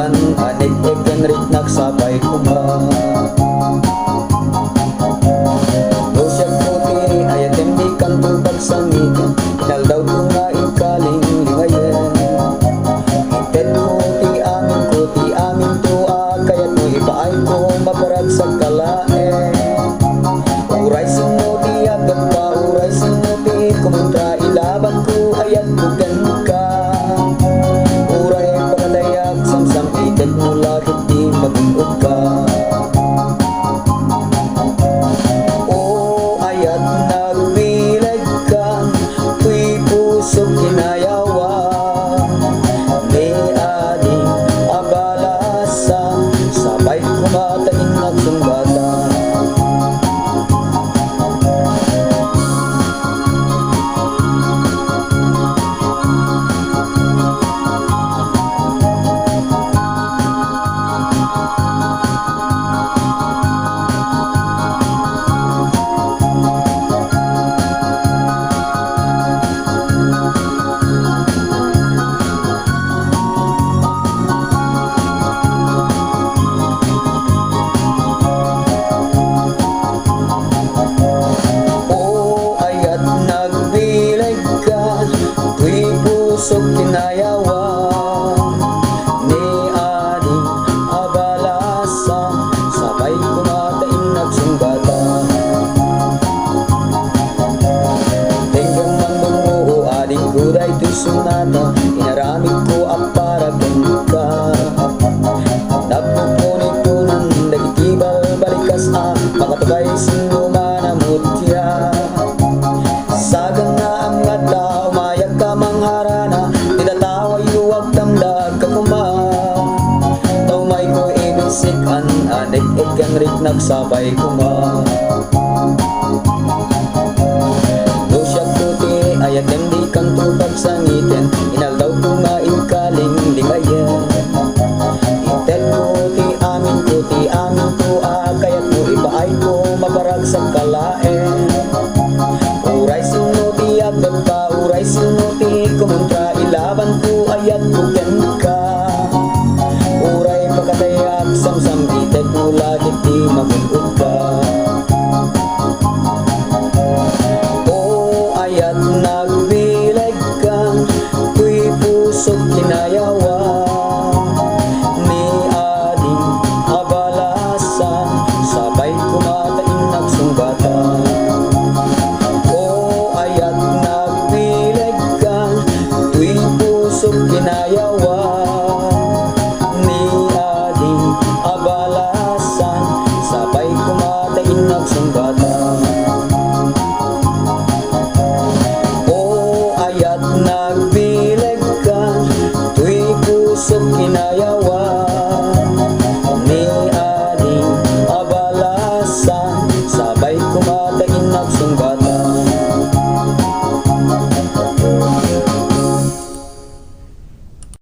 kan anik ekan rit nagsabay kuma. Dosyag puti ayatem di kan tubag sangitan, inaldaw ko nga ikaling limayen. Itet ko ti amin tuwa, kaya't mo ipaay ko maparag sa kalae. Uray sino ti agad pa, uray sino ti kumuntra, ilaban ko ayat bugan ka. Uray pagadayak samsam itet mo lakit di mag-iog ka. O ayat nagbilag ka, tuy puso kinayawa. Ni ading abalasa, sabay kumatain nagsumbata. Pusok kinayawa, ni ading abalasa, sabay kumatain nagsumbata. Tenggang mandong mo o ading kuday to'y sunata, inaramid ko ang paragan ka. Nagpupunitunan, nagitibal balikas makatagay sino manamutya. Sagang na ang ngata, umayag ka mangharana, tinataway huwag damdag ka kuma. Taumay ko ibisikan, adik ikan rit nagsabay kuma. Dosyag puti ayatem di kang tubag sangitin, inaldaw ko nga ikaling limayen. Itet ko ti amin ko kaya't mo ipaay ko mabarag sa kalaen. Uray sino ti agad pa, uray sino ti kumuntra, ilaban ko ayat bugan ka. Uray pagkatayak samsam itet mo lagit di mag-iog ka. O ayat nagbilag ka, tuy pusok kinayawa. Ni ading abalasa, sabay kumatain nagsumbata. Kinayawa, ni ading abalasan, sabay kumatain nagsumbata. O ayat nagbilag ka, tuy pusok kinayawa.